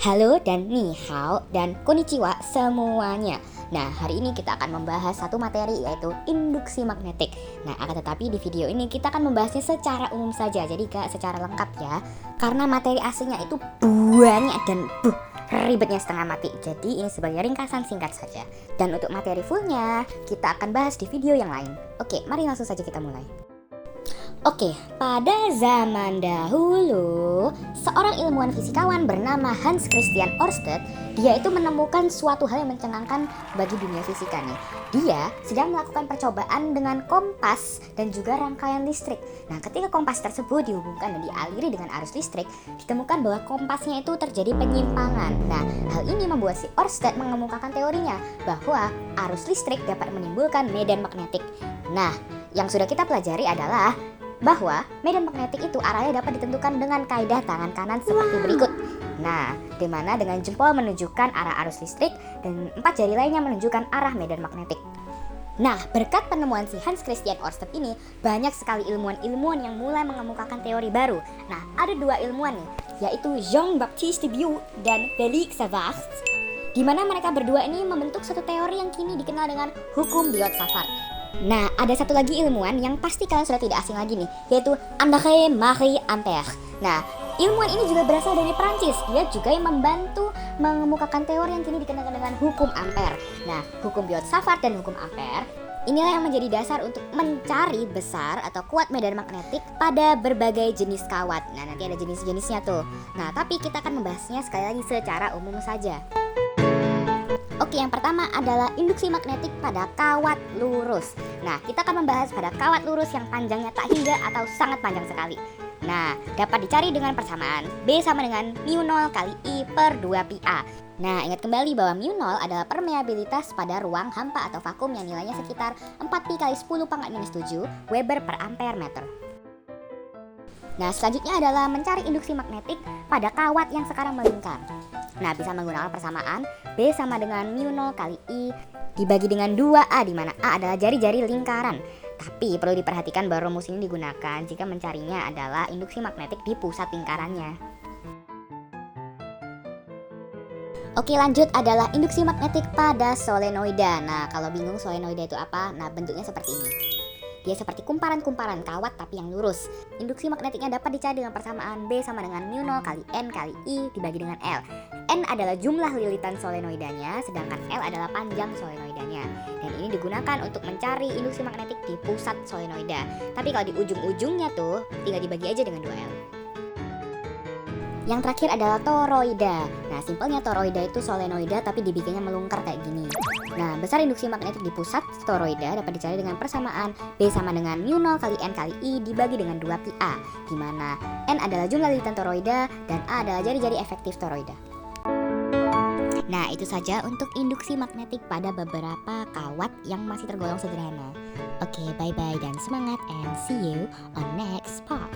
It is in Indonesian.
Halo dan ni hao dan konnichiwa semuanya. Nah, hari ini kita akan membahas satu materi yaitu induksi magnetik. Nah, akan tetapi di video ini kita akan membahasnya secara umum saja. Jadi gak secara lengkap ya. Karena materi aslinya itu banyak dan ribetnya setengah mati. Jadi ini sebagai ringkasan singkat saja. Dan untuk materi fullnya kita akan bahas di video yang lain. Oke, mari langsung saja kita mulai. Oke, pada zaman dahulu, seorang ilmuwan fisikawan bernama Hans Christian Ørsted, dia itu menemukan suatu hal yang mencengangkan bagi dunia fisika nih. Dia sedang melakukan percobaan dengan kompas dan juga rangkaian listrik. Nah, ketika kompas tersebut dihubungkan dan dialiri dengan arus listrik, ditemukan bahwa kompasnya itu terjadi penyimpangan. Nah, hal ini membuat si Ørsted mengemukakan teorinya bahwa arus listrik dapat menimbulkan medan magnetik. Nah, yang sudah kita pelajari adalah bahwa medan magnetik itu arahnya dapat ditentukan dengan kaidah tangan kanan seperti berikut. Nah, di mana dengan jempol menunjukkan arah arus listrik dan 4 jari lainnya menunjukkan arah medan magnetik. Nah, berkat penemuan si Hans Christian Ørsted ini, banyak sekali ilmuwan-ilmuwan yang mulai mengemukakan teori baru. Nah, ada 2 ilmuwan nih, yaitu Jean-Baptiste Biot dan Félix Savart, di mana mereka berdua ini membentuk satu teori yang kini dikenal dengan hukum Biot-Savart. Nah, ada satu lagi ilmuwan yang pasti kalian sudah tidak asing lagi nih, yaitu André-Marie Ampère. Nah, ilmuwan ini juga berasal dari Prancis. Dia juga yang membantu mengemukakan teori yang kini dikenal dengan hukum Ampère. Nah, hukum Biot-Savart dan hukum Ampère inilah yang menjadi dasar untuk mencari besar atau kuat medan magnetik pada berbagai jenis kawat. Nah, nanti ada jenis-jenisnya tuh. Nah, tapi kita akan membahasnya sekali lagi secara umum saja. Oke, yang pertama adalah induksi magnetik pada kawat lurus. Nah, kita akan membahas pada kawat lurus yang panjangnya tak hingga atau sangat panjang sekali. Nah, dapat dicari dengan persamaan B sama dengan mu0 kali I per 2πa. Nah, ingat kembali bahwa mu0 adalah permeabilitas pada ruang hampa atau vakum yang nilainya sekitar 4pi kali 10⁻⁷ Weber per ampere meter. Nah, selanjutnya adalah mencari induksi magnetik pada kawat yang sekarang melingkar. Nah, bisa menggunakan persamaan B sama dengan mu0 kali I dibagi dengan 2A, di mana A adalah jari-jari lingkaran. Tapi perlu diperhatikan bahwa rumus ini digunakan jika mencarinya adalah induksi magnetik di pusat lingkarannya. Oke, lanjut adalah induksi magnetik pada solenoida. Nah, kalau bingung solenoida itu apa? Nah, bentuknya seperti ini. Dia seperti kumparan-kumparan kawat tapi yang lurus. Induksi magnetiknya dapat dicari dengan persamaan B sama dengan mu0 kali N kali I dibagi dengan L. N adalah jumlah lilitan solenoidanya, sedangkan L adalah panjang solenoidanya. Dan ini digunakan untuk mencari induksi magnetik di pusat solenoida. Tapi kalau di ujung-ujungnya tuh tinggal dibagi aja dengan 2L. Yang terakhir adalah toroida. Nah, simpelnya toroida itu solenoida tapi dibikinnya melungker kayak gini. Nah, besar induksi magnetik di pusat toroida dapat dicari dengan persamaan B sama dengan mu0 kali N kali I dibagi dengan 2πa, di mana N adalah jumlah lilitan toroida dan A adalah jari-jari efektif toroida. Nah, itu saja untuk induksi magnetik pada beberapa kawat yang masih tergolong sederhana. Oke, bye-bye dan semangat and see you on next part.